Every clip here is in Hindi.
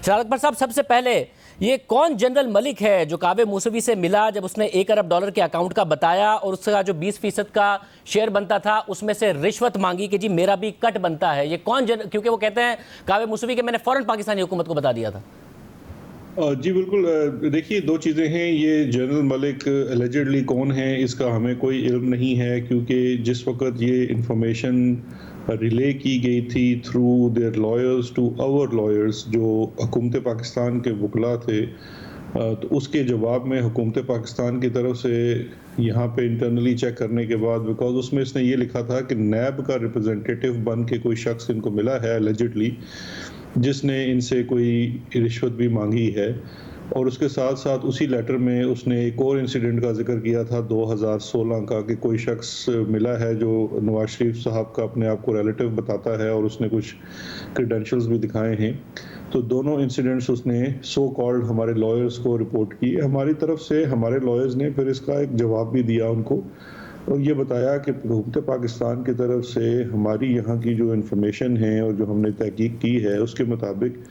शरारत अकबर साहब, सबसे पहले ये कौन जनरल मलिक है जो कावे मूसवी से मिला जब उसने $1 अरब के अकाउंट का बताया और उसका जो 20% का शेयर बनता था उसमें से रिश्वत मांगी कि जी मेरा भी कट बनता है? ये कौन क्योंकि वो कहते हैं कावे मूसवी के मैंने फौरन पाकिस्तानी हुकूमत को बता दिया था। जी बिल्कुल। देखिए, दो चीज़ें हैं। ये जनरल मलिक एलिजिडली कौन है इसका हमें कोई इल्म नहीं है, क्योंकि जिस वक्त ये इंफॉर्मेशन रिले की गई थी through their lawyers to our lawyers जो हुकूमत पाकिस्तान के वकला थे, तो उसके जवाब में हुकूमत पाकिस्तान की तरफ से यहाँ पे इंटरनली चेक करने के बाद, बिकॉज उसमें इसने ये लिखा था कि नैब का रिप्रेजेंटेटिव बन के कोई शख्स इनको मिला है एलिजिडली, जिसने इनसे कोई रिश्वत भी मांगी है। और उसके साथ साथ उसी लेटर में उसने एक और इंसिडेंट का जिक्र किया था 2016 का, कि कोई शख्स मिला है जो नवाज शरीफ साहब का अपने आप को रिलेटिव बताता है और उसने कुछ क्रेडेंशियल्स भी दिखाए हैं। तो दोनों इंसिडेंट्स उसने सो कॉल्ड हमारे लॉयर्स को रिपोर्ट किए। हमारी तरफ से हमारे लॉयर्स ने फिर इसका एक जवाब भी दिया उनको, और ये बताया कि हुकूमत पाकिस्तान की तरफ से हमारी यहाँ की जो इन्फॉर्मेशन है और जो हमने तहकीक की है उसके मुताबिक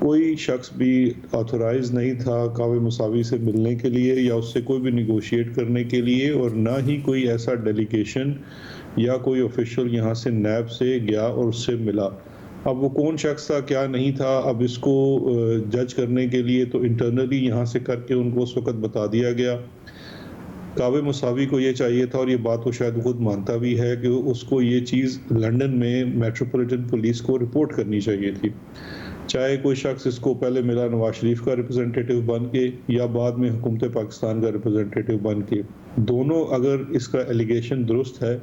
कोई शख्स भी ऑथोराइज नहीं था कावे मुसावी से मिलने के लिए या उससे कोई भी निगोशिएट करने के लिए, और ना ही कोई ऐसा डेलीगेशन या कोई ऑफिशियल यहाँ से नैब से गया और उससे मिला। अब वो कौन शख्स था, क्या नहीं था, अब इसको जज करने के लिए तो इंटरनली यहाँ से करके उनको उस वक्त बता दिया गया। कावे मुसावी को ये चाहिए था, और ये बात वो शायद खुद मानता भी है, कि उसको ये चीज़ लंदन में मेट्रोपॉलिटन पुलिस को रिपोर्ट करनी चाहिए थी। चाहे कोई शख्स इसको पहले मिला नवाज शरीफ का रिप्रेजेंटेटिव बन के या बाद में हुकूमत पाकिस्तान का रिप्रेजेंटेटिव बन के, दोनों अगर इसका एलिगेशन दुरुस्त है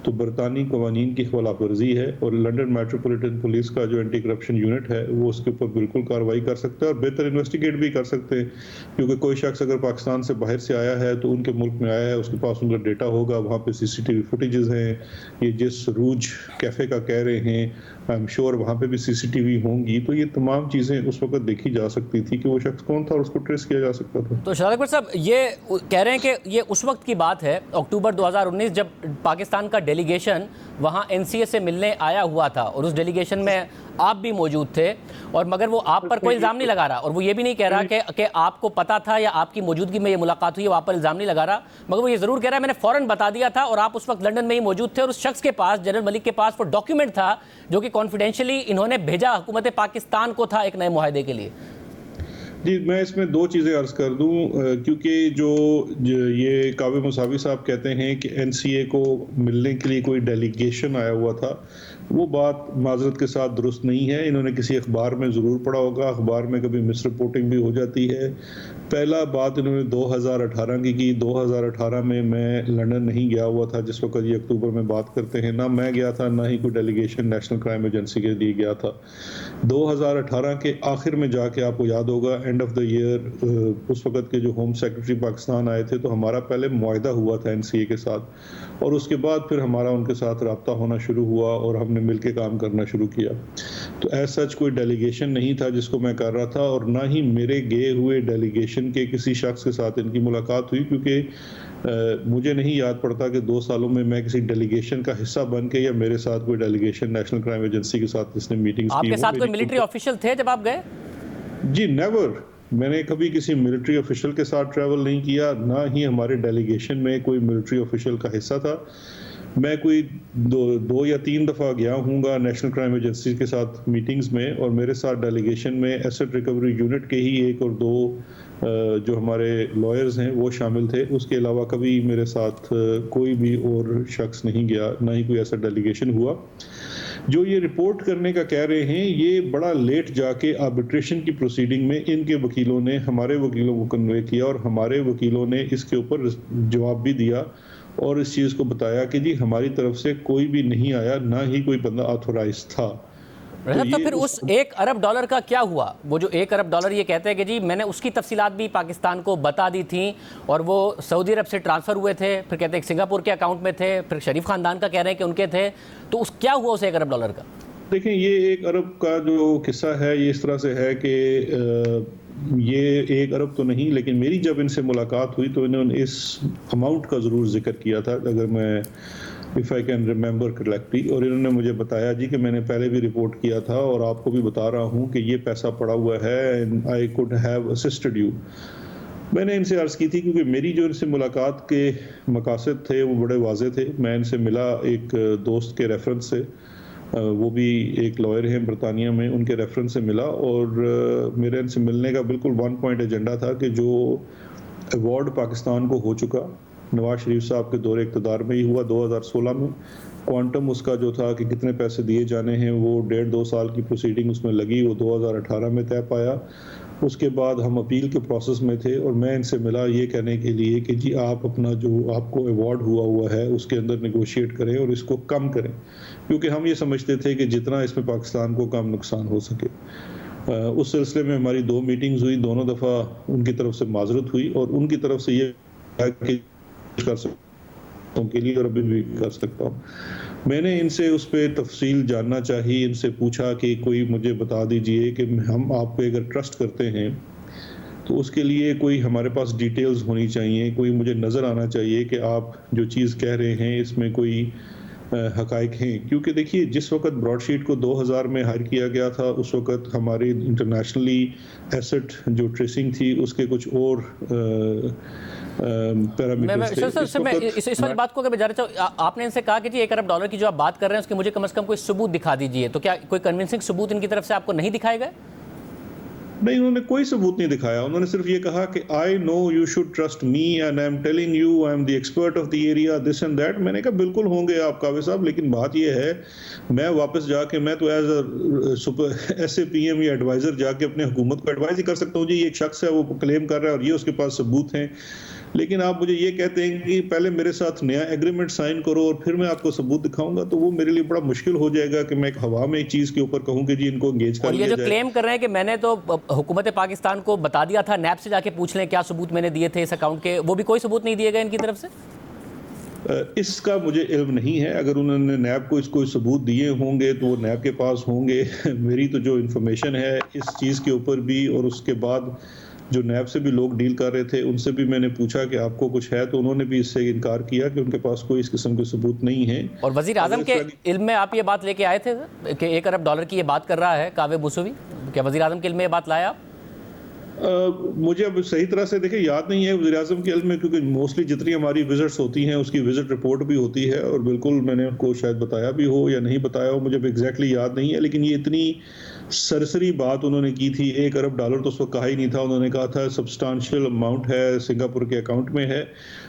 तो बरतानी कवानीन की खिलाफ वर्जी है, और लंदन मेट्रोपॉलिटन पुलिस का जो एंटी करप्शन यूनिट है वो उसके ऊपर बिल्कुल कार्रवाई कर सकता है और बेहतर इन्वेस्टिगेट भी कर सकते हैं। क्योंकि कोई शख्स अगर पाकिस्तान से बाहर से आया है तो उनके मुल्क में आया है, उसके पास उनका डेटा होगा, वहाँ पे CCTV फुटेजेस हैं। ये जिस रूज कैफ़े का कह रहे हैं, आई एम श्योर वहाँ पे भी CCTV होंगी, तो ये तमाम चीज़ें उस वक्त देखी जा सकती थी कि वो शख्स कौन था और उसको ट्रेस किया जा सकता था। तो शरारत अकबर साहब, ये कह रहे हैं कि ये उस वक्त की बात है अक्टूबर 2019 जब पाकिस्तान का डेलीगेशन वहाँ NCA से मिलने आया हुआ था, और उस डेलीगेशन में आप भी मौजूद थे, और मगर वो आप पर कोई इल्ज़ाम नहीं लगा रहा, और वो ये भी नहीं कह रहा कि आपको पता था या आपकी मौजूदगी में ये मुलाकात हुई है, वो आप पर इल्ज़ाम नहीं लगा रहा, मगर वो ये ज़रूर कह रहा है मैंने फ़ौरन बता दिया था और आप उस वक्त लंदन में ही मौजूद थे, और उस शख्स के पास, जनरल मलिक के पास, वो डॉक्यूमेंट था जो कि कॉन्फिडेंशियली इन्होंने भेजा हुकूमत पाकिस्तान को था एक नए मुआहदे के लिए। जी, मैं इसमें दो चीज़ें अर्ज़ कर दूं, क्योंकि जो ये कावे मुसावी साहब कहते हैं कि NCA को मिलने के लिए कोई डेलीगेशन आया हुआ था, वो बात माज़रत के साथ दुरुस्त नहीं है। इन्होंने किसी अखबार में ज़रूर पढ़ा होगा, अखबार में कभी मिस रिपोर्टिंग भी हो जाती है। पहला बात इन्होंने 2018 की 2018 में मैं लंदन नहीं गया हुआ था, जिस वक्त ये अक्टूबर में बात करते हैं, ना मैं गया था ना ही कोई डेलीगेशन नेशनल क्राइम एजेंसी के लिए गया था। 2018 के आखिर में जाके आपको याद होगा एंड ऑफ द ईयर उस वक्त के जो होम सेक्रेटरी पाकिस्तान आए थे, तो हमारा पहले मुआहदा हुआ था NCA के साथ, और उसके बाद फिर हमारा उनके साथ रब्ता होना शुरू हुआ और हमने मिलके काम करना शुरू किया। तो एज सच कोई डेलीगेशन नहीं था जिसको मैं कर रहा था, और ना ही मेरे गए हुए डेलीगेशन के किसी शख्स के साथ इनकी मुलाकात हुई, क्योंकि मुझे नहीं याद पड़ता कि 2 सालों में मैं किसी डेलीगेशन का हिस्सा बन के या मेरे साथ कोई डेलीगेशन नेशनल क्राइम एजेंसी के साथ जिसने मीटिंग्स की। आपके साथ कोई मिलिट्री ऑफिशियल थे जब आप गए? जी नेवर। मैंने कभी किसी मिलिट्री ऑफिशियल के साथ ट्रैवल नहीं किया, ना ही हमारे डेलीगेशन में कोई मिलिट्री ऑफिशियल का हिस्सा था। मैं कोई दो या तीन दफ़ा गया हूँगा नेशनल क्राइम एजेंसी के साथ मीटिंग्स में, और मेरे साथ डेलीगेशन में एसेट रिकवरी यूनिट के ही 1 और 2 जो हमारे लॉयर्स हैं वो शामिल थे। उसके अलावा कभी मेरे साथ कोई भी और शख्स नहीं गया, ना ही कोई ऐसा डेलीगेशन हुआ। जो ये रिपोर्ट करने का कह रहे हैं, ये बड़ा लेट जाके आर्बिट्रेशन की प्रोसीडिंग में इनके वकीलों ने हमारे वकीलों को कन्वे किया, और हमारे वकीलों ने इसके ऊपर जवाब भी दिया और इस चीज़ को बताया कि जी हमारी तरफ से कोई भी नहीं आया, ना ही कोई बंदा ऑथोराइज था। तो फिर उस $1 अरब का क्या हुआ? वो जो $1 अरब ये कहते हैं कि जी मैंने उसकी तफसीलात भी पाकिस्तान को बता दी थी, और वो सऊदी अरब से ट्रांसफ़र हुए थे, फिर कहते हैं सिंगापुर के अकाउंट में थे, फिर शरीफ ख़ानदान का कह रहे हैं कि उनके थे, तो उस क्या हुआ उस $1 अरब का? देखें, ये $1 अरब का जो किस्सा है ये इस तरह से है कि ये $1 अरब तो नहीं, लेकिन मेरी जब इनसे मुलाकात हुई तो इन्होंने इस अमाउंट का ज़रूर जिक्र किया था। अगर मैं if I can remember correctly, और इन्होंने मुझे बताया जी कि मैंने पहले भी रिपोर्ट किया था और आपको भी बता रहा हूँ कि ये पैसा पड़ा हुआ है and I could have assisted you. मैंने इनसे अर्ज़ की थी क्योंकि मेरी जो इनसे मुलाकात के मकासद थे वो बड़े वाज़े थे। मैं इनसे मिला एक दोस्त के रेफरेंस से, वो भी एक लॉयर हैं बरतानिया में, उनके रेफरेंस से मिला, और मेरे इनसे मिलने का बिल्कुल वन पॉइंट एजेंडा था कि जो अवार्ड पाकिस्तान को हो चुका, नवाज शरीफ साहब के दौरे इक़्तिदार में ही हुआ 2016 में, क्वांटम उसका जो था कि कितने पैसे दिए जाने हैं, वो 1.5-2 साल की प्रोसीडिंग उसमें लगी, वो 2018 में तय पाया। उसके बाद हम अपील के प्रोसेस में थे और मैं इनसे मिला ये कहने के लिए कि जी आप अपना जो आपको अवार्ड हुआ है उसके अंदर नेगोशिएट करें और इसको कम करें, क्योंकि हम ये समझते थे कि जितना इसमें पाकिस्तान को कम नुकसान हो सके। उस सिलसिले में हमारी 2 मीटिंग्स हुई, दोनों दफ़ा उनकी तरफ से माजरत हुई और उनकी तरफ से ये कि कर सकता हूँ के लिए और अभी भी कर सकता हूँ। मैंने इनसे उस पे तफसील जानना चाहिए, इनसे पूछा कि कोई मुझे बता दीजिए कि हम आप पे अगर ट्रस्ट करते हैं तो उसके लिए कोई हमारे पास डिटेल्स होनी चाहिए, कोई मुझे नज़र आना चाहिए कि आप जो चीज़ कह रहे हैं इसमें कोई हक़ाइक़ हैं। क्योंकि देखिए जिस वक़्त ब्रॉडशीट को 2000 में हायर किया गया था उस वक़्त हमारी इंटरनेशनली एसेट जो ट्रेसिंग थी उसके कुछ और पैरामीटर्स थे। इस वाली बात को अगर मैं जानना चाहूँ, आपने इनसे कहा कि जी $1 अरब की जो आप बात कर रहे हैं उसके मुझे कम से कम कोई सबूत दिखा दीजिए, तो क्या कोई कन्विंसिंग सबूत इनकी तरफ से आपको नहीं दिखाए गए? नहीं, उन्होंने कोई सबूत नहीं दिखाया। उन्होंने सिर्फ ये कहा कि I know you should trust me and I am telling you I am the expert of the area this and that. मैंने कहा बिल्कुल होंगे आप कावे साहब, लेकिन बात ये है मैं वापस जाके मैं तो एज अ SAPM या एडवाइजर जाके अपने हुकूमत को एडवाइज ही कर सकता हूँ जी ये एक शख्स है वो क्लेम कर रहा है और ये उसके पास सबूत हैं। लेकिन आप मुझे ये कहते हैं कि पहले मेरे साथ नया एग्रीमेंट साइन करो और फिर मैं आपको सबूत दिखाऊंगा, तो वो मेरे लिए बड़ा मुश्किल हो जाएगा कि मैं एक हवा में एक चीज़ के ऊपर कहूँ कि जी इनको एंगेज कर और लिया ये जो जाए। क्लेम कर रहे हैं कि मैंने तो हुकूमत पाकिस्तान को बता दिया था, नैब से जाके पूछ लें क्या सबूत मैंने दिए थे इस अकाउंट के, वो भी कोई सबूत नहीं दिए गए इनकी तरफ से? इसका मुझे इल्म नहीं है। अगर उन्होंने नैब को इसको सबूत दिए होंगे तो वो नैब के पास होंगे। मेरी तो जो इन्फॉर्मेशन है इस चीज़ के ऊपर भी, और उसके बाद जो नैब से भी लोग डील कर रहे थे उनसे भी मैंने पूछा कि आपको कुछ है, तो उन्होंने भी इससे इनकार किया कि उनके पास कोई इस किस्म के सबूत नहीं है। और वज़ीर आज़म के इल्म में आप ये बात लेके आए थे कि $1 अरब की ये बात कर रहा है कावे मूसवी, क्या वज़ीर आज़म के इल्म में ये बात लाया आप? मुझे अब सही तरह से देखिए याद नहीं है वज़ीर आज़म के इल्म में, क्योंकि मोस्टली जितनी हमारी विजिट्स होती हैं उसकी विजिट रिपोर्ट भी होती है और बिल्कुल मैंने उनको शायद बताया भी हो या नहीं बताया हो, मुझे एग्जैक्टली याद नहीं है। लेकिन ये इतनी सरसरी बात उन्होंने की थी, $1 अरब तो उस वक्त कहा ही नहीं था। उन्होंने कहा था सब्सटेंशियल अमाउंट है, सिंगापुर के अकाउंट में है।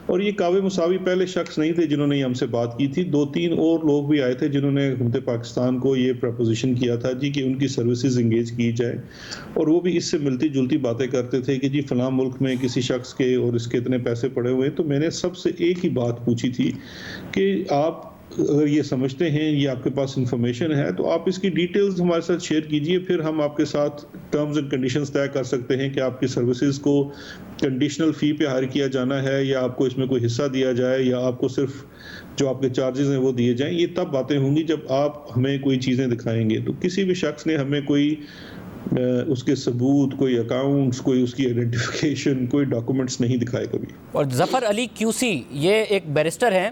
और ये कावे मुसावी पहले शख्स नहीं थे जिन्होंने हमसे बात की थी, 2-3 और लोग भी आए थे जिन्होंने हुकूमत पाकिस्तान को ये प्रपोजिशन किया था जी कि उनकी सर्विसेज इंगेज की जाए, और वो भी इससे मिलती जुलती बातें करते थे कि जी फलां मुल्क में किसी शख्स के और इसके इतने पैसे पड़े हुए हैं। तो मैंने सबसे एक ही बात पूछी थी कि आप अगर ये समझते हैं, ये आपके पास इंफॉर्मेशन है, तो आप इसकी डिटेल्स हमारे साथ शेयर कीजिए, फिर हम आपके साथ टर्म्स एंड कंडीशंस तय कर सकते हैं कि आपकी सर्विसेज को कंडीशनल फ़ी पे हायर किया जाना है या आपको इसमें कोई हिस्सा दिया जाए या आपको सिर्फ जो आपके चार्जेस हैं वो दिए जाएं। ये तब बातें होंगी जब आप हमें कोई चीज़ें दिखाएंगे। तो किसी भी शख्स ने हमें कोई उसके सबूत, कोई अकाउंट्स, कोई उसकी आइडेंटिफिकेशन, कोई डॉक्यूमेंट्स नहीं दिखाए कभी। और ज़फ़र अली QC ये एक बैरिस्टर हैं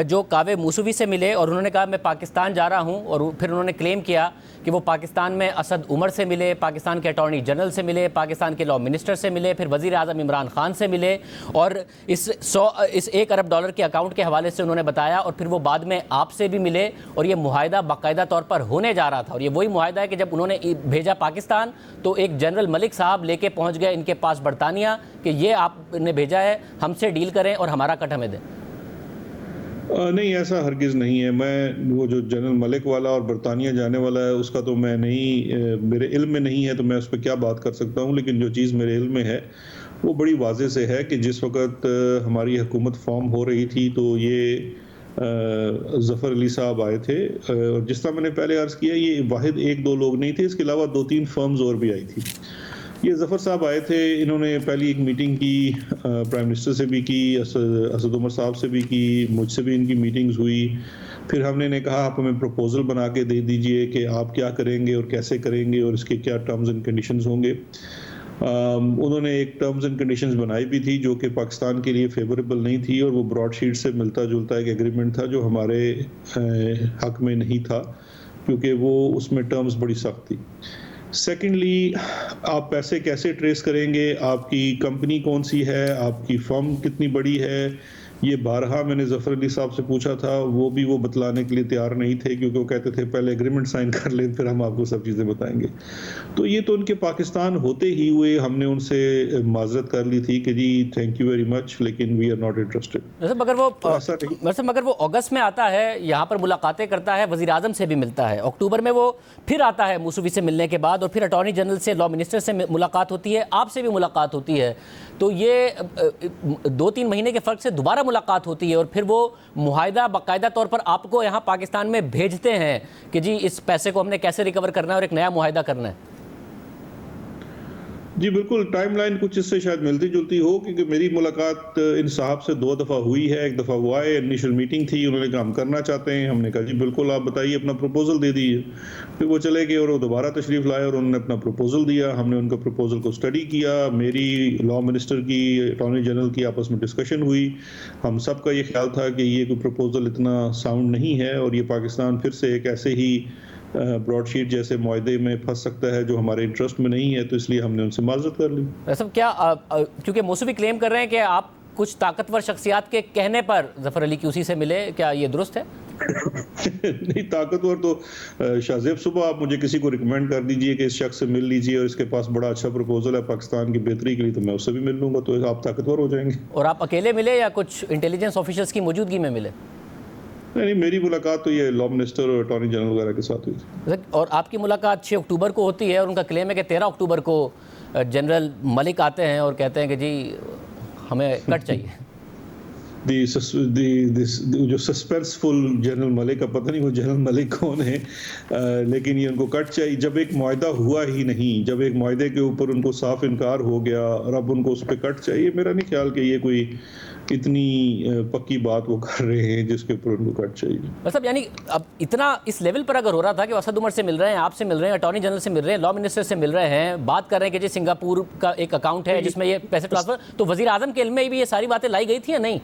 जो कावे मूसवी से मिले और उन्होंने कहा मैं पाकिस्तान जा रहा हूं, और फिर उन्होंने क्लेम किया कि वो पाकिस्तान में असद उमर से मिले, पाकिस्तान के अटॉर्नी जनरल से मिले, पाकिस्तान के लॉ मिनिस्टर से मिले, फिर वज़ीर आज़म इमरान खान से मिले, और इस $1 अरब के अकाउंट के हवाले से उन्होंने बताया, और फिर वो बाद में आपसे भी मिले और ये मुआहदा बाकायदा तौर पर होने जा रहा था। और ये वही मुआहदा है कि जब उन्होंने भेजा पाकिस्तान तो एक जनरल मलिक साहब लेके पहुँच गए इनके पास बरतानिया कि ये आपने भेजा है, हमसे डील करें और हमारा कट हमें दें। नहीं, ऐसा हरगिज़ नहीं है। मैं वो जो जनरल मलिक वाला और बरतानिया जाने वाला है उसका तो मैं नहीं, मेरे इल्म में नहीं है, तो मैं उस पर क्या बात कर सकता हूँ। लेकिन जो चीज़ मेरे इल्म में है वो बड़ी वाज़े से है कि जिस वक़्त हमारी हुकूमत फॉर्म हो रही थी तो ये ज़फ़र अली साहब आए थे, और जिस तरह मैंने पहले अर्ज़ किया ये वाहिद 1-2 लोग नहीं थे, इसके अलावा 2-3 फर्म्स और भी आई थी। ये ज़फ़र साहब आए थे, इन्होंने पहली एक मीटिंग की प्राइम मिनिस्टर से भी की, असद उमर साहब से भी की, मुझसे भी इनकी मीटिंग्स हुई। फिर हमने ने कहा आप हमें प्रपोज़ल बना के दे दीजिए कि आप क्या करेंगे और कैसे करेंगे और इसके क्या टर्म्स एंड कंडीशंस होंगे। उन्होंने एक टर्म्स एंड कंडीशंस बनाई भी थी जो कि पाकिस्तान के लिए फेवरेबल नहीं थी, और वो ब्रॉडशीट से मिलता जुलता एक एग्रीमेंट था जो हमारे हक में नहीं था, क्योंकि वो उसमें टर्म्स बड़ी सख्त थी। सेकेंडली, आप पैसे कैसे ट्रेस करेंगे, आपकी कंपनी कौन सी है, आपकी फर्म कितनी बड़ी है, ये बारहा मैंने जफर अली साहब से पूछा था, वो भी वो बतलाने के लिए तैयार नहीं थे, क्योंकि वो कहते थे पहले एग्रीमेंट साइन कर लें फिर हम आपको सब चीज़ें बताएंगे। तो ये तो उनके पाकिस्तान होते ही हुए हमने उनसे माजरत कर ली थी कि जी थैंक यू वेरी मच, लेकिन वी आर नॉट इंटरेस्टेड। मतलब मगर वो अगस्त में आता है, यहाँ पर मुलाकातें करता है, वज़ीर आज़म से भी मिलता है, अक्टूबर में वो फिर आता है मूसवी से मिलने के बाद, और फिर अटॉर्नी जनरल से, लॉ मिनिस्टर से मुलाकात होती है, आपसे भी मुलाकात होती है। तो ये 2-3 महीने के फ़र्क से दोबारा मुलाकात होती है, और फिर वो मुआहिदा बाकायदा तौर पर आपको यहाँ पाकिस्तान में भेजते हैं कि जी इस पैसे को हमने कैसे रिकवर करना है और एक नया मुआहिदा करना है। जी बिल्कुल, टाइमलाइन कुछ इससे शायद मिलती जुलती हो, क्योंकि मेरी मुलाकात इन साहब से 2 दफ़ा हुई है। एक दफ़ा वो आए, इनिशियल मीटिंग थी, उन्होंने कहा हम करना चाहते हैं, हमने कहा जी बिल्कुल आप बताइए, अपना प्रपोजल दे दीजिए। फिर वो चले गए और वो दोबारा तशरीफ़ लाए और उन्होंने अपना प्रपोजल दिया, हमने उनका प्रपोजल को स्टडी किया, मेरी लॉ मिनिस्टर की, अटॉर्नी जनरल की आपस में डिस्कशन हुई। हम सब का ये ख्याल था कि ये कोई प्रपोजल इतना साउंड नहीं है और ये पाकिस्तान फिर से एक ऐसे ही ब्रॉडशीट जैसे मुआहदे में फंस सकता है जो हमारे इंटरेस्ट में नहीं है, तो इसलिए हमने उनसे माजरत कर ली। सब क्या क्योंकि मौसूवी क्लेम कर रहे हैं कि आप कुछ ताकतवर शख्सियात के कहने पर ज़फ़र अली क्यूसी से मिले, क्या ये दुरुस्त है? नहीं, ताकतवर तो शाहजेब, सुबह आप मुझे किसी को रिकमेंड कर दीजिए कि इस शख्स से मिल लीजिए और इसके पास बड़ा अच्छा प्रपोजल है पाकिस्तान की बेहतरी के लिए, तो मैं उससे भी मिल लूंगा, तो आप ताकतवर हो जाएंगे। और आप अकेले मिले या कुछ इंटेलिजेंस ऑफिसर्स की मौजूदगी में मिले? नहीं, मेरी मुलाकात तो ये लॉ मिनिस्टर और अटॉर्नी जनरल वगैरह के साथ हुई थी। और आपकी मुलाकात 6 अक्टूबर को होती है, और उनका क्लेम है कि 13 अक्टूबर को जनरल मलिक आते हैं और कहते हैं कि जी हमें कट चाहिए। जो सस्पेंसफुल जनरल मलिक का पता नहीं वो जनरल मलिक कौन है, लेकिन ये उनको कट चाहिए। जब एक मुआहदा हुआ ही नहीं, जब एक मुआहदे के ऊपर उनको साफ इनकार हो गया और अब उनको उस पर कट चाहिए, मेरा नहीं ख्याल कि ये कोई इतनी पक्की बात वो कर रहे हैं जिसके ऊपर उनको कट चाहिए। मतलब यानी अब इतना इस लेवल पर अगर हो रहा था कि असद उमर से मिल रहे हैं, आपसे मिल रहे हैं, अटॉर्नी जनरल से मिल रहे हैं, लॉ मिनिस्टर से मिल रहे हैं, बात कर रहे हैं कि जी सिंगापुर का एक अकाउंट है जिसमें ये पैसे ट्रांसफर, तो वज़ीर आज़म के इल्म में भी ये सारी बातें लाई गई थी या नहीं?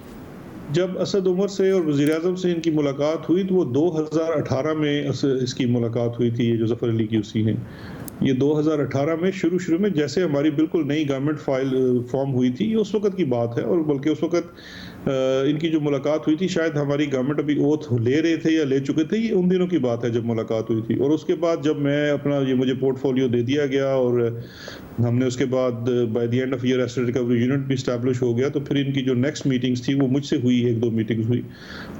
जब असद उमर से और वज़ीर आज़म से इनकी मुलाकात हुई तो वो 2018 में इसकी मुलाकात हुई थी, ये जो ज़फ़र अली क्यूसी हैं। ये 2018 में शुरू में जैसे हमारी बिल्कुल नई गवर्नमेंट फाइल फॉर्म हुई थी, ये उस वक्त की बात है, और बल्कि उस वक्त इनकी जो मुलाकात हुई थी, शायद हमारी गवर्नमेंट अभी ओथ ले रहे थे या ले चुके थे, ये उन दिनों की बात है जब मुलाकात हुई थी। और उसके बाद जब मैं अपना ये मुझे पोर्टफोलियो दे दिया गया और हमने उसके बाद by the end of year asset recovery unit भी इस्टेब्लिश हो गया, तो फिर इनकी जो नेक्स्ट मीटिंग्स थी वो मुझसे हुई, 1-2 मीटिंग्स हुई,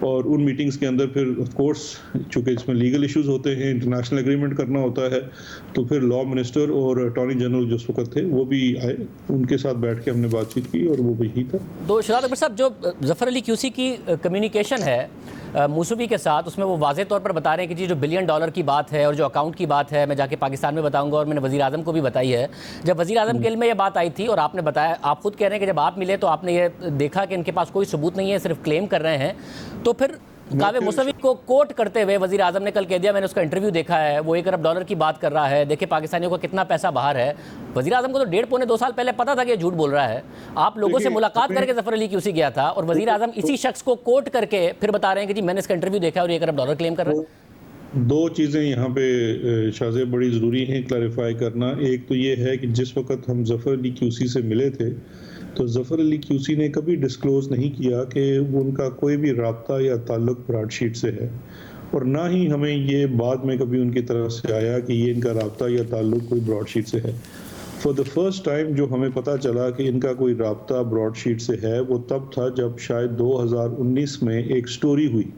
और उन मीटिंग्स के अंदर फिर ऑफ कोर्स चूँकि इसमें लीगल इश्यूज होते हैं, इंटरनेशनल एग्रीमेंट करना होता है, तो फिर लॉ मिनिस्टर और अटॉर्नी जनरल जो उस वक्त थे वो भी आए, उनके साथ बैठ के हमने बातचीत की और वो वही था। तो शहजाद अकबर साहब, जो ज़फ़र अली क्यूसी की कम्युनिकेशन है मूसवी के साथ, उसमें वो वाज़े तौर पर बता रहे हैं कि जी जो $1 बिलियन की बात है और जो अकाउंट की बात है, मैं जाके पाकिस्तान में बताऊंगा, और मैंने वज़ीर आज़म को भी बताई है। जब वज़ीर आज़म के इल्म में ये बात आई थी और आपने बताया, आप खुद कह रहे हैं कि जब आप मिले तो आपने ये देखा कि इनके पास कोई सबूत नहीं है, सिर्फ क्लेम कर रहे हैं, तो फिर कावे मुसवी को कोट करते हुए वज़ीर आज़म ने कल कह दिया, मैंने उसका इंटरव्यू देखा है, वो $1 अरब की बात कर रहा है, देखिए पाकिस्तानियों का कितना पैसा बाहर है। वज़ीर आज़म को तो 1.5-2 साल पहले पता था कि ये झूठ बोल रहा है। आप लोगों से मुलाकात करके ज़फ़र अली क्यूसी गया था, और वज़ीर आज़म इसी शख्स को कोट करके फिर बता रहे हैं कि जी मैंने इसका इंटरव्यू देखा है और $1 अरब क्लेम कर रहा है। 2 चीज़ें यहाँ पे शाहजेब बड़ी ज़रूरी हैं क्लैरिफाई करना। एक तो ये है कि जिस वक्त हम ज़फ़र अली क्यूसी से मिले थे, तो ज़फ़र अली क्यूसी ने कभी डिस्क्लोज़ नहीं किया कि उनका कोई भी राब्ता या ताल्लुक़ ब्रॉडशीट से है, और ना ही हमें ये बाद में कभी उनकी तरफ से आया कि ये इनका राब्ता या ताल्लुक़ कोई ब्रॉडशीट से है। फॉर द फर्स्ट टाइम जो हमें पता चला कि इनका कोई राब्ता ब्रॉडशीट से है, वो तब था जब शायद 2019 में एक स्टोरी हुई,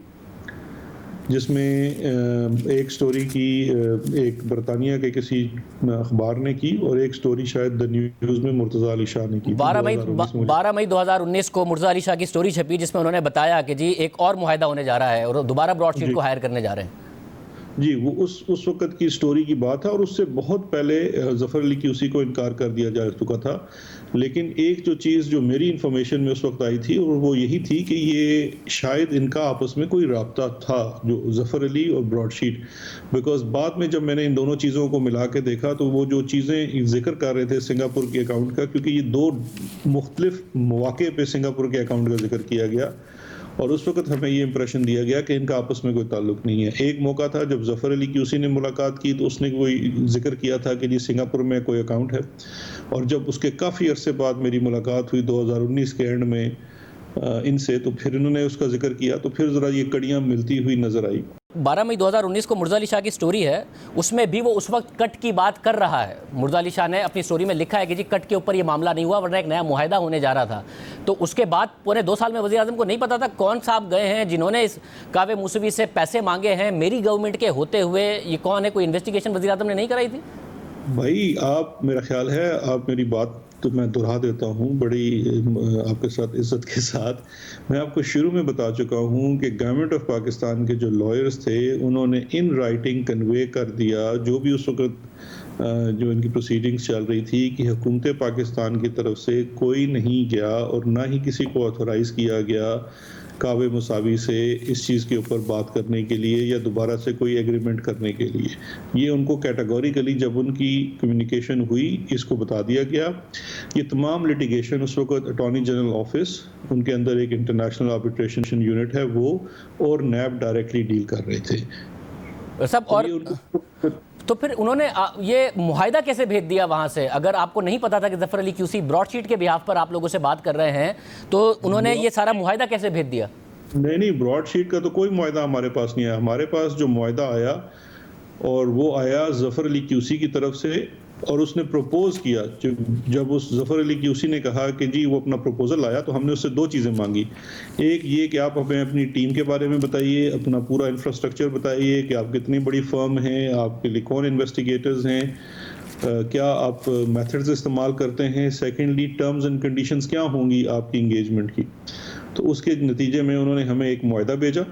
जिसमें एक स्टोरी की एक बरतानिया के किसी अखबार ने की, और एक स्टोरी शायद द न्यूज़ में मुर्तज़ा अली शाह ने की। 12 मई 2019 को मुर्तज़ा अली शाह की स्टोरी छपी, जिसमें उन्होंने बताया कि जी एक और मुआहिदा होने जा रहा है और दोबारा ब्रॉडशीट को हायर करने जा रहे हैं। जी, वो उस वक़्त की स्टोरी की बात है और उससे बहुत पहले ज़फ़र अली क्यूसी को इनकार कर दिया जा चुका था। लेकिन एक जो चीज़ जो मेरी इन्फॉर्मेशन में उस वक़्त आई थी और वो यही थी कि ये शायद इनका आपस में कोई राब्ता था, जो ज़फ़र अली और ब्रॉडशीट। बिकॉज़ बाद में जब मैंने इन दोनों चीज़ों को मिला के देखा तो वो जो चीज़ें ज़िक्र कर रहे थे सिंगापुर के अकाउंट का, क्योंकि ये 2 मुख्तलिफ मौके पे सिंगापुर के अकाउंट का ज़िक्र किया गया और उस वक़्त हमें ये इंप्रेशन दिया गया कि इनका आपस में कोई ताल्लुक नहीं है। एक मौका था जब ज़फ़र अली क्यूसी ने मुलाकात की तो उसने कोई ज़िक्र किया था कि जी सिंगापुर में कोई अकाउंट है, और जब उसके काफ़ी अरसे बाद मेरी मुलाकात हुई 2019 के एंड में इनसे, तो फिर इन्होंने उसका ज़िक्र किया, तो फिर ज़रा ये कड़ियाँ मिलती हुई नज़र आई। 12 मई 2019 को मुर्ज़ा अली शाह की स्टोरी है, उसमें भी वो उस वक्त कट की बात कर रहा है। मुर्ज़ा अली शाह ने अपनी स्टोरी में लिखा है कि जी कट के ऊपर ये मामला नहीं हुआ, वरना एक नया मुआहदा होने जा रहा था। तो उसके बाद पूरे 2 साल में वज़ीर आज़म को नहीं पता था कौन साहब गए हैं जिन्होंने इस कावे मूसवी से पैसे मांगे हैं मेरी गवर्नमेंट के होते हुए, ये कौन है? कोई इन्वेस्टिगेशन वज़ीर आज़म ने नहीं कराई थी? भाई आप, मेरा ख्याल है आप मेरी बात तो मैं दोहरा देता हूँ बड़ी आपके साथ इज्जत के साथ। मैं आपको शुरू में बता चुका हूँ कि गवर्नमेंट ऑफ पाकिस्तान के जो लॉयर्स थे उन्होंने इन राइटिंग कन्वे कर दिया जो भी उस वक्त जो इनकी प्रोसीडिंग्स चल रही थी कि हुकूमत पाकिस्तान की तरफ से कोई नहीं गया और ना ही किसी को ऑथोराइज किया गया कावे मुसावी से इस चीज़ के ऊपर बात करने के लिए या दोबारा से कोई एग्रीमेंट करने के लिए। ये उनको कैटेगोरिकली जब उनकी कम्युनिकेशन हुई इसको बता दिया गया। ये तमाम लिटिगेशन उस वक्त अटॉर्नी जनरल ऑफिस, उनके अंदर एक इंटरनेशनल आर्बिट्रेशन यूनिट है वो, और नैब डायरेक्टली डील कर रहे थे सब। और तो फिर उन्होंने ये मुआहिदा कैसे भेज दिया वहाँ से? अगर आपको नहीं पता था कि ज़फ़र अली क्यूसी ब्रॉडशीट के बिहाफ पर आप लोगों से बात कर रहे हैं, तो उन्होंने ये सारा मुआहिदा कैसे भेज दिया? नहीं, ब्रॉडशीट का तो कोई मुआहिदा हमारे पास नहीं आया। हमारे पास जो मुआहिदा आया और वो आया ज़फ़र अली क्यूसी की तरफ से, और उसने प्रपोज किया। जब उस ज़फ़र अली क्यूसी ने कहा कि जी वो अपना प्रपोजल लाया, तो हमने उससे 2 चीज़ें मांगी। एक ये कि आप हमें अपनी टीम के बारे में बताइए, अपना पूरा इंफ्रास्ट्रक्चर बताइए कि आप कितनी बड़ी फर्म हैं, आपके लिए कौन इन्वेस्टिगेटर्स हैं, क्या आप मेथड्स इस्तेमाल करते हैं, सेकेंडली टर्म्स एंड कंडीशंस क्या होंगी आपकी इंगेजमेंट की। तो उसके नतीजे में उन्होंने हमें एक मुआहिदा भेजा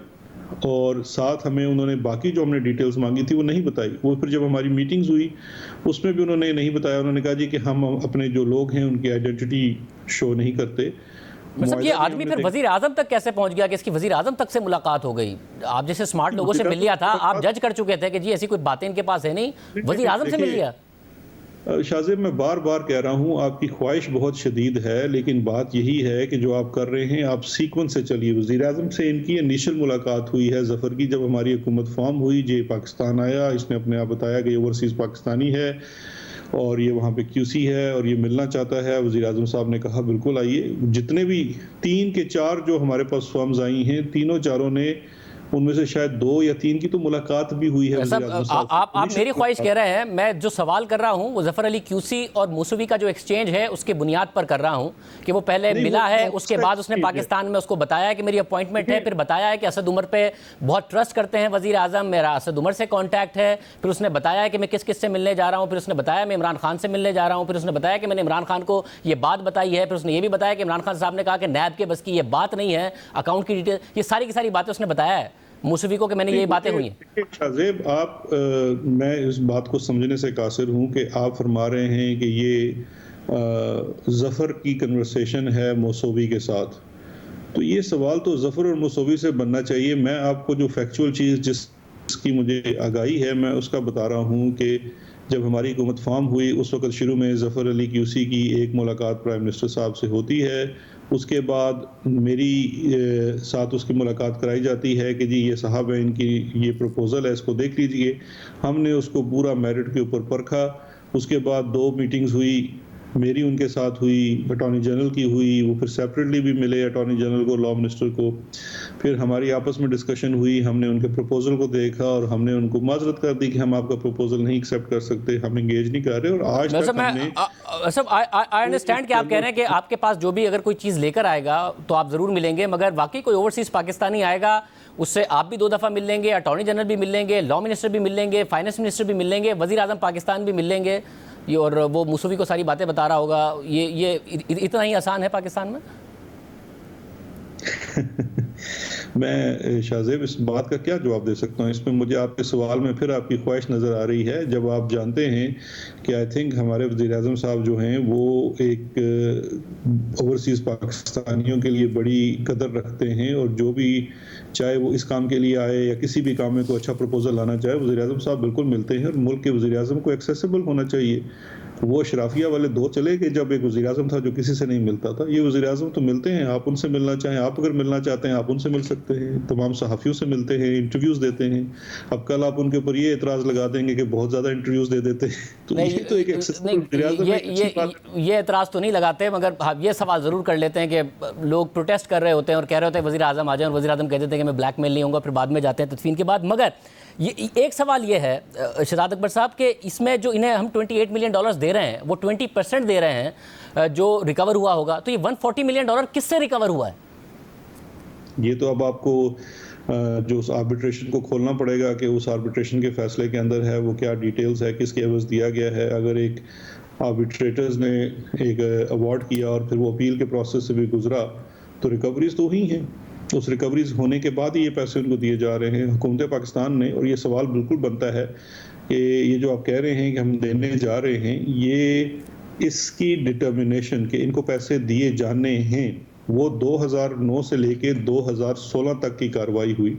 और साथ हमें उन्होंने बाकी जो हमने डिटेल्स मांगी थी वो नहीं बताई। वो फिर जब हमारी मीटिंग्स हुई उसमें भी उन्होंने नहीं बताया। उन्होंने कहा जी कि हम अपने जो लोग हैं उनकी आइडेंटिटी शो नहीं करते। मतलब ये आदमी फिर वजीर आजम तक कैसे पहुंच गया कि इसकी वजीर आजम तक से मुलाकात हो गई? आप जैसे स्मार्ट लोगों से मिल लिया था, आप जज कर चुके थे कि जी ऐसी कोई बातें इनके पास है नहीं, वजीर आजम से मिल लिया। शाहजेब, मैं बार बार कह रहा हूँ आपकी ख्वाहिश बहुत शदीद है, लेकिन बात यही है कि जो आप कर रहे हैं आप सीक्वेंस से चलिए। वज़ीर आज़म से इनकी इनिशियल मुलाकात हुई है ज़फ़र की, जब हमारी हुकूमत फॉर्म हुई, ये पाकिस्तान आया, इसने अपने आप बताया कि ये ओवरसीज़ पाकिस्तानी है और ये वहाँ पे क्यूसी है और ये मिलना चाहता है। वज़ीर आज़म साहब ने कहा बिल्कुल आइए। जितने भी 3 के 4 जो हमारे पास फर्म्स आई हैं, तीनों चारों ने, उनमें से शायद 2 या 3 की तो मुलाकात भी हुई है। आप मेरी ख्वाहिश कह रहे हैं, मैं जो सवाल कर रहा हूं वो ज़फ़र अली क्यूसी और मूसवी का जो एक्सचेंज है उसके बुनियाद पर कर रहा हूं कि वो पहले मिला है, उसके बाद उसने पाकिस्तान में उसको बताया कि मेरी अपॉइंटमेंट है, फिर बताया है कि असद उमर पे बहुत ट्रस्ट करते हैं वज़ीर आज़म, मेरा असद उमर से कॉन्टैक्ट है, फिर उसने बताया कि मैं किस किस से मिलने जा रहा हूँ, फिर उसने बताया मैं इमरान खान से मिलने जा रहा हूँ, फिर उसने बताया कि मैंने इमरान खान को ये बात बताई है, फिर उसने ये भी बताया कि इमरान खान साहब ने कहा कि नैब के बस की ये बात नहीं है, अकाउंट की डिटेल, ये सारी की सारी बातें उसने बताया है मूसवी को कि मैंने ये बातें हुई हैं। शाहजेब, आप मैं इस बात को समझने से कासिर हूँ कि आप फरमा रहे हैं कि ये ज़फ़र की कन्वर्सेशन है मूसवी के साथ, तो ये सवाल तो ज़फ़र और मूसवी से बनना चाहिए। मैं आपको जो फैक्चुअल चीज़ जिसकी मुझे आगाही है मैं उसका बता रहा हूँ कि जब हमारी हुकूमत फॉर्म हुई उस वक़्त शुरू में ज़फ़र अली क्यूसी की एक मुलाकात प्राइम मिनिस्टर साहब से होती है। उसके बाद मेरी साथ उसकी मुलाकात कराई जाती है कि जी ये साहब है, इनकी ये प्रपोज़ल है, इसको देख लीजिए। हमने उसको पूरा मेरिट के ऊपर परखा। उसके बाद 2 मीटिंग्स हुई, मेरी उनके साथ हुई, अटॉर्नी जनरल की हुई, वो फिर सेपरेटली भी मिले अटॉर्नी जनरल को, लॉ मिनिस्टर को। फिर हमारी आपस में डिस्कशन हुई, हमने उनके प्रपोजल को देखा और हमने उनको माजरत कर दी कि हम आपका प्रपोजल नहीं एक्सेप्ट कर सकते, हम एंगेज नहीं कर रहे। और आज तक हमने सब आई अंडरस्टैंड कि आप कह रहे हैं कि आपके पास जो भी अगर कोई चीज़ लेकर आएगा तो आप ज़रूर मिलेंगे, मगर वाकई कोई ओवरसीज़ पाकिस्तानी आएगा उससे आप भी 2 दफ़ा मिल लेंगे, अटॉर्नी जनरल भी मिल लेंगे, लॉ मिनिस्टर भी मिल लेंगे, फाइनेंस मिनिस्टर भी मिल लेंगे, वज़ीर आज़म पाकिस्तान भी मिल लेंगे, ये और वो मूसवी को सारी बातें बता रहा होगा। ये इतना ही आसान है पाकिस्तान में? मैं शाहजेब इस बात का क्या जवाब दे सकता हूँ? इसमें मुझे आपके सवाल में फिर आपकी ख्वाहिश नज़र आ रही है, जब आप जानते हैं कि आई थिंक हमारे वज़ीर-ए-आज़म साहब जो हैं वो एक ओवरसीज़ पाकिस्तानियों के लिए बड़ी कदर रखते हैं, और जो भी चाहे वो इस काम के लिए आए या किसी भी काम में कोई अच्छा प्रपोजल लाना चाहे, वज़ीर-ए-आज़म साहब बिल्कुल मिलते हैं, और मुल्क के वज़ीर-ए-आज़म को एक्सेसिबल होना चाहिए। वो शराफिया वाले दो चले गए जब एक वज़ीर-ए-आज़म था जो किसी से नहीं मिलता था। ये वज़ीर-ए-आज़म तो मिलते हैं, आप उनसे मिलना चाहें, आप अगर मिलना चाहते हैं आप उनसे मिल सकते हैं, तमाम सहाफ़ियों से मिलते हैं, इंटरव्यूज़ देते हैं। अब कल आप उनके ऊपर ये एतराज़ लगा देंगे कि बहुत ज़्यादा इंटरव्यूज़ दे देते हैं, तो नहीं, ये तो एक एक्सेसिबल नहीं, वज़ीर-ए-आज़म एक अच्छी बात है। ये एतराज़ तो नहीं लगाते, मगर हाँ ये सवाल ज़रूर कर लेते हैं कि लोग प्रोटेस्ट कर रहे होते हैं और कह रहे होते हैं वज़ीर आज़म आ जाएं, और वज़ीर आज़म कह देते हैं कि मैं ब्लैकमेल नहीं होऊंगा, फिर बाद में जाते हैं तदफीन के बाद। मगर ये एक सवाल ये है शहजाद अकबर साहब कि इसमें जो इन्हें हम $28 मिलियन दे रहे हैं वो 20% दे रहे हैं जो रिकवर हुआ होगा, तो ये $140 मिलियन किससे रिकवर हुआ है? ये तो अब आपको जो उस आर्बिट्रेशन को खोलना पड़ेगा कि उस आर्बिट्रेशन के फैसले के अंदर है वो क्या डिटेल्स है, किसके एवज दिया गया है। अगर एक आर्बिट्रेटर्स ने एक अवार्ड किया और फिर वो अपील के प्रोसेस से भी गुजरा, तो रिकवरीज तो हुई हैं। उस रिकवरीज होने के बाद ही ये पैसे उनको दिए जा रहे हैं हुकूमत पाकिस्तान ने। और ये सवाल बिल्कुल बनता है कि ये जो आप कह रहे हैं कि हम देने जा रहे हैं, ये इसकी डिटर्मिनेशन कि इनको पैसे दिए जाने हैं वो 2009 से लेके 2016 तक की कार्रवाई हुई।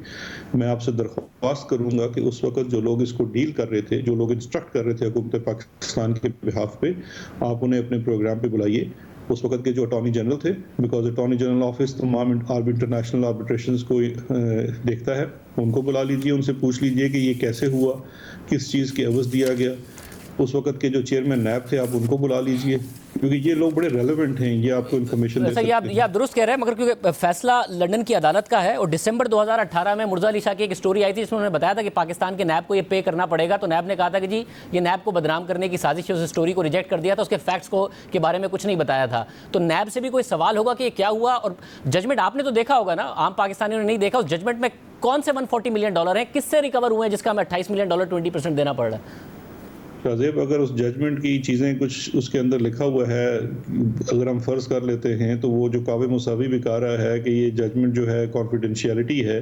मैं आपसे दरख्वास्त करूंगा कि उस वक्त जो लोग इसको डील कर रहे थे, जो लोग इंस्ट्रक्ट कर रहे थे हुकूमत पाकिस्तान के बिहाफ पे, आप उन्हें अपने प्रोग्राम पे बुलाइए। उस वक्त के जो अटॉर्नी जनरल थे, बिकॉज अटॉर्नी जनरल ऑफिस तमाम इंटरनेशनल आर्बिट्रेशंस को देखता है, उनको बुला लीजिए, उनसे पूछ लीजिए कि ये कैसे हुआ, किस चीज़ के एवज दिया गया। उस वक्त के जो चेयरमैन नैब थे आप उनको बुला लीजिए, क्योंकि ये लोग बड़े रेलेवेंट हैं, ये आपको इन्फॉर्मेशन दे सकते हैं। ये आप दुरुस्त कह रहे हैं, मगर क्योंकि फैसला लंदन की अदालत का है और दिसंबर 2018 में मुर्जा अली शाह की एक स्टोरी आई थी जिसमें उन्होंने बताया था कि पाकिस्तान के नैब को ये पे करना पड़ेगा, तो नैब ने कहा था कि जी ये नैब को बदनाम करने की साजिश है, उस स्टोरी को रिजेक्ट कर दिया था, उसके फैक्ट्स को के बारे में कुछ नहीं बताया था। तो नैब से भी कोई सवाल होगा कि ये क्या हुआ, और जजमेंट आपने तो देखा होगा ना, आम पाकिस्तानियों ने नहीं देखा, उस जजमेंट में कौन से $140 मिलियन हैं, किससे रिकवर हुए हैं जिसका हमें $28 मिलियन 20% देना पड़ रहा है? शाहजेब, अगर उस जजमेंट की चीज़ें कुछ उसके अंदर लिखा हुआ है, अगर हम फ़र्ज़ कर लेते हैं, तो वो जो कावे मुसावी भी कह रहा है कि ये जजमेंट जो है कॉन्फिडेंशियलिटी है,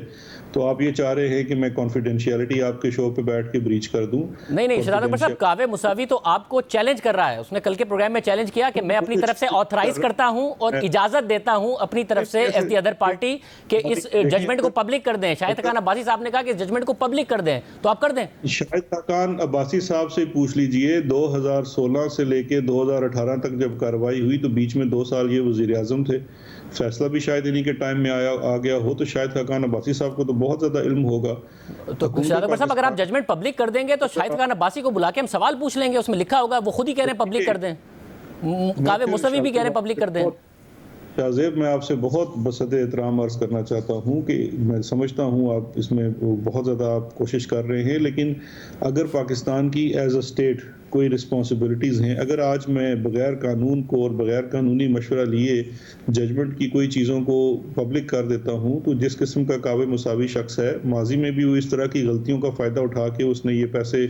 तो आप ये चाह रहे हैं कि मैं कॉन्फिडेंशियलिटी आपके शो पे बैठ के ब्रीच कर दूं? नहीं शहजाद अकबर साहब, कावे मुसावी तो आपको चैलेंज कर रहा है। उसने कल के प्रोग्राम में चैलेंज किया कि मैं अपनी तरफ से ऑथराइज करता हूं और इजाजत देता हूं अपनी तरफ से एज दी अदर पार्टी कि इस जजमेंट को पब्लिक कर दें। शाहिद खान अब्बासी साहब ने कहा कि इस जजमेंट को पब्लिक कर दें, तो आप कर दें? शाहिद खान अब्बासी साहब से पूछ लीजिए, 2016 से लेके 2018 तक जब कार्रवाई हुई तो बीच में 2 साल ये वजीर आजम थे, फैसला भी शायद इन्हीं के टाइम में आ गया हो, तो शाहिद खान अब्बासी साहब को तो बहुत ज्यादा इल्म होगा। तो शहजाद अकबर साहब, अगर आप जजमेंट पब्लिक कर देंगे तो शाहिद खान अब्बासी को बुला के हम सवाल पूछ लेंगे, उसमें लिखा होगा, वो खुद ही कह रहे हैं पब्लिक कर दें, कावे मुसावी भी कह रहे हैं पब्लिक कर दें। शाहजेब, मैं आपसे बहुत बसद एहतराम अर्ज करना चाहता हूँ कि मैं समझता हूँ आप इसमें बहुत ज़्यादा आप कोशिश कर रहे हैं, लेकिन अगर पाकिस्तान की एज अ स्टेट कोई रिस्पॉन्सिबिलिटीज़ हैं, अगर आज मैं बग़ैर कानून को और बग़ैर कानूनी मशवरा लिए जजमेंट की कोई चीज़ों को पब्लिक कर देता हूँ, तो जिस किस्म का कावे मुसावी शख्स है, माजी में भी वो इस तरह की गलतियों का फ़ायदा उठा के उसने ये पैसे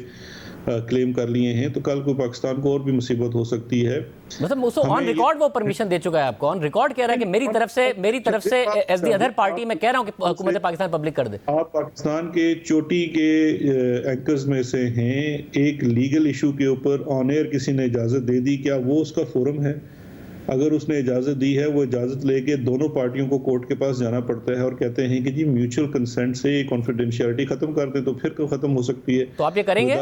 क्लेम कर लिए हैं, तो कल को पाकिस्तान को और भी मुसीबत हो सकती है। मतलब उसको ऑन रिकॉर्ड वो परमिशन दे चुका है, आपको ऑन रिकॉर्ड कह रहा है कि मेरी तरफ से एज दी अदर पार्टी मैं कह रहा हूं कि हुकूमत पाकिस्तान पब्लिक कर दे। आप पाकिस्तान के चोटी के एंकर्स में से हैं, एक लीगल इशू के ऊपर ऑन एयर किसी ने इजाजत दे दी, क्या वो उसका फोरम है? अगर उसने इजाजत दी है, वो इजाजत लेके दोनों पार्टियों को कोर्ट के पास जाना पड़ता है और कहते हैं कि जी म्यूचुअल कंसेंट से कॉन्फिडेंशियलिटी खत्म कर दे, तो फिर खत्म हो सकती है। तो आप ये करेंगे?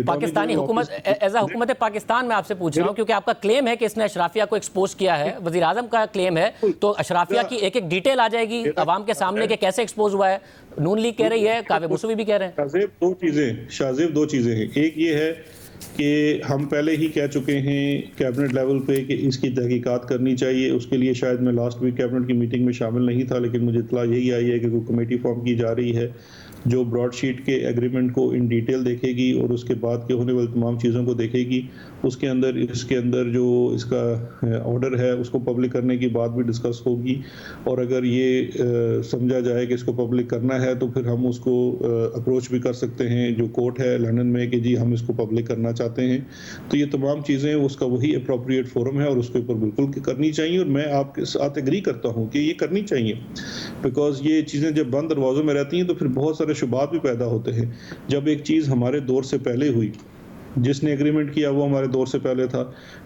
पाकिस्तानी हुकूमत एज हुकूमत पाकिस्तान में आपसे पूछ रहा हूँ, क्योंकि आपका क्लेम है कि इसने अशराफिया को एक्सपोज किया है, वजीर आजम का क्लेम है, तो अशराफिया की एक एक डिटेल आ जाएगी अवाम के सामने कि कैसे एक्सपोज हुआ है। नून लीग कह रही है, कावे मुसवी भी कह रहे हैं। शाहजेब, दो चीजें हैं। एक ये है कि हम पहले ही कह चुके हैं कैबिनेट लेवल पे कि इसकी तहकीकात करनी चाहिए, उसके लिए शायद मैं लास्ट वीक कैबिनेट की मीटिंग में शामिल नहीं था, लेकिन मुझे इत्तला यही आई है कि कोई कमेटी फॉर्म की जा रही है जो ब्रॉडशीट के एग्रीमेंट को इन डिटेल देखेगी और उसके बाद के होने वाली तमाम चीज़ों को देखेगी। उसके अंदर इसके अंदर जो इसका ऑर्डर है उसको पब्लिक करने की बात भी डिस्कस होगी, और अगर ये समझा जाए कि इसको पब्लिक करना है तो फिर हम उसको अप्रोच भी कर सकते हैं जो कोर्ट है लंदन में कि जी हम इसको पब्लिक करना चाहते हैं। तो ये तमाम चीज़ें उसका वही अप्रोप्रिएट फोरम है और उसके ऊपर बिल्कुल करनी चाहिए, और मैं आपके साथ एग्री करता हूँ कि ये करनी चाहिए, बिकॉज ये चीज़ें जब बंद दरवाज़ों में रहती हैं तो फिर बहुत सारे शुबात भी पैदा होते हैं। जब एक चीज़ हमारे दौर से पहले हुई, जिसने एग्रीमेंट किया वो हमारे दौर से पहले था,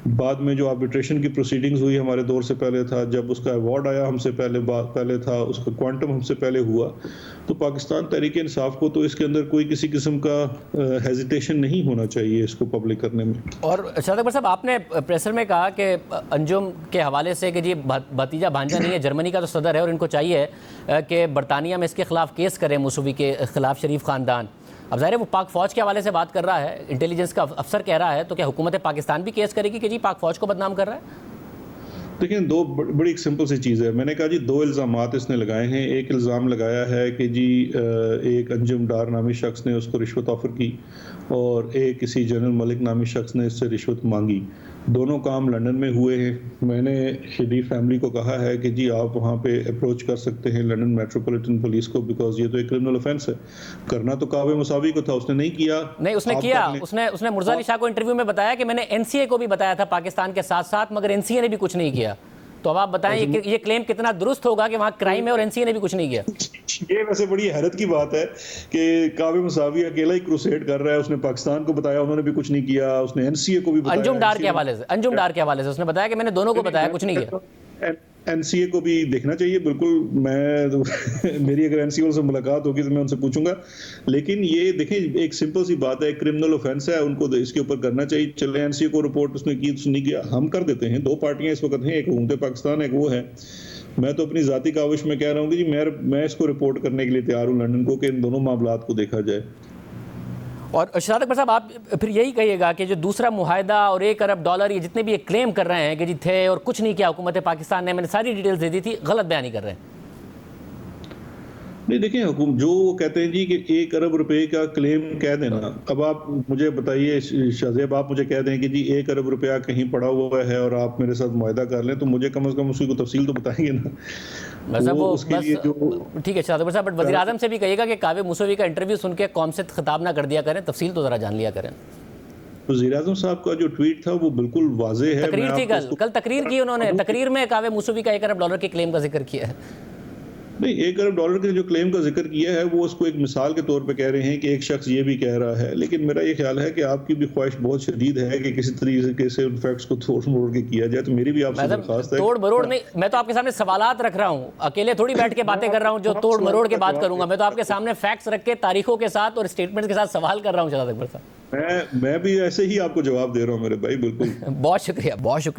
बाद में जो आर्बिट्रेशन की प्रोसीडिंग्स हुई हमारे दौर से पहले था, जब उसका अवार्ड आया हमसे पहले था, उसका क्वांटम हमसे पहले हुआ, तो पाकिस्तान तहरीक इंसाफ को तो इसके अंदर कोई किसी किस्म का हेजिटेशन नहीं होना चाहिए इसको पब्लिक करने में। और शाहद अकबर साहब, आपने प्रेसर में कहा कि अंजुम के हवाले से कि जी भतीजा भांजा नहीं है, जर्मनी का तो सदर है और इनको चाहिए कि बरतानिया में इसके खिलाफ केस करें, मूसवी के खिलाफ शरीफ ख़ानदान। अब ज़ाहिर है वो पाक फ़ौज के हवाले से बात कर रहा है, इंटेलिजेंस का अफसर कह रहा है, तो क्या हुकूमत पाकिस्तान भी केस करेगी कि जी पाक फ़ौज को बदनाम कर रहा है? देखिए, दो बड़ी एक सिंपल सी चीज़ है। मैंने कहा जी 2 इल्ज़ामात इसने लगाए हैं। एक इल्ज़ाम लगाया है कि जी एक अंजुम डार नामी शख्स ने उसको रिश्वत ऑफ़र की, और एक किसी जनरल मलिक नामी शख्स ने इससे रिश्वत मांगी। दोनों काम लंदन में हुए हैं। मैंने शरीफ फैमिली को कहा है कि जी आप वहाँ पे अप्रोच कर सकते हैं लंदन मेट्रोपॉलिटन पुलिस को, बिकॉज ये तो एक क्रिमिनल ऑफेंस है। करना तो कावे मुसावी को था, उसने नहीं किया। नहीं, उसने किया। उसने मुर्जा अली शाह को इंटरव्यू में बताया कि मैंने एनसीए को भी बताया था पाकिस्तान के साथ साथ, मगर एनसीए ने भी कुछ नहीं किया। तो अब आप बताएं ये क्लेम कितना दुरुस्त होगा कि वहाँ क्राइम है और एनसीए ने भी कुछ नहीं किया? ये वैसे बड़ी हैरत की बात है कि कावे मुसावी अकेला ही क्रूसेड कर रहा है। उसने पाकिस्तान को बताया, उन्होंने भी कुछ नहीं किया। उसने एनसीए को भी बताया, अंजुम डार के हवाले से उसने बताया कि मैंने दोनों को बताया, कुछ नहीं किया। एनसीए को भी देखना चाहिए, बिल्कुल। मैं तो मेरी अगर एनसीए से मुलाकात होगी तो मैं उनसे पूछूंगा। लेकिन ये देखें, एक सिंपल सी बात है, क्रिमिनल ऑफेंस है, उनको इसके ऊपर करना चाहिए। चले एनसीए को रिपोर्ट उसने की, उसने नहीं किया, हम कर देते हैं। 2 पार्टियां इस वक्त हैं, एक हुकूमत पाकिस्तान, एक वो है। मैं तो अपनी जाती काविश में कह रहा हूँ कि जी मैं इसको रिपोर्ट करने के लिए तैयार हूँ लंदन को, कि इन दोनों मामलात को देखा जाए। और शाहद अकबर साहब, आप फिर यही कहिएगा कि जो दूसरा मुआहदा और $1 अरब ये जितने भी ये क्लेम कर रहे हैं कि जी थे और कुछ नहीं किया हुकूमत पाकिस्तान ने, मैंने सारी डिटेल्स दे दी थी, गलत बयानी कर रहे हैं? नहीं, देखिए, जो वो कहते हैं जी कि $1 अरब का क्लेम कह देना। अब आप मुझे बताइए शाहजेब, आप मुझे कह दें कि जी $1 अरब कहीं पड़ा हुआ है और आप मेरे साथ मुआहदा कर लें, तो मुझे कम से कम उसकी तफसील तो बताएंगे ना। ठीक है शाहद अकबर साहब, बट वज़ीर आज़म से भी कहिएगा कि कावे मूसवी का इंटरव्यू सुन के कौम से खिताब ना कर दिया करें, तफसील तो ज़रा जान लिया करें। वज़ीर आज़म साहब का जो ट्वीट था वो बिल्कुल वाज़ेह है। तकरीर थी कल तकरीर की उन्होंने, तकरीर में कावे मूसवी का $1 अरब के क्लेम का जिक्र किया है। नहीं, $1 अरब के जो क्लेम का जिक्र किया है वो उसको एक मिसाल के तौर पे कह रहे हैं कि एक शख्स ये भी कह रहा है। लेकिन मेरा ये ख्याल है कि आपकी भी ख्वाहिश बहुत शदीद है कि किसी तरीके से उन फैक्ट्स को तोड़ मरोड़ के किया जाए। तो मेरी भी आपसे दरख्वास्त है। तोड़ मरोड़ नहीं, मैं तो आपके सामने सवालात रख रहा हूँ, अकेले थोड़ी बैठ के बातें कर रहा हूँ जो तोड़ मरोड़ के बात करूंगा। मैं तो आपके सामने फैक्ट्स रख के, तारीखों के साथ और स्टेटमेंट्स के साथ सवाल कर रहा हूँ शाहद अकबर साहब। मैं भी ऐसे ही आपको जवाब दे रहा हूँ मेरे भाई, बिल्कुल। बहुत शुक्रिया, बहुत शुक्रिया।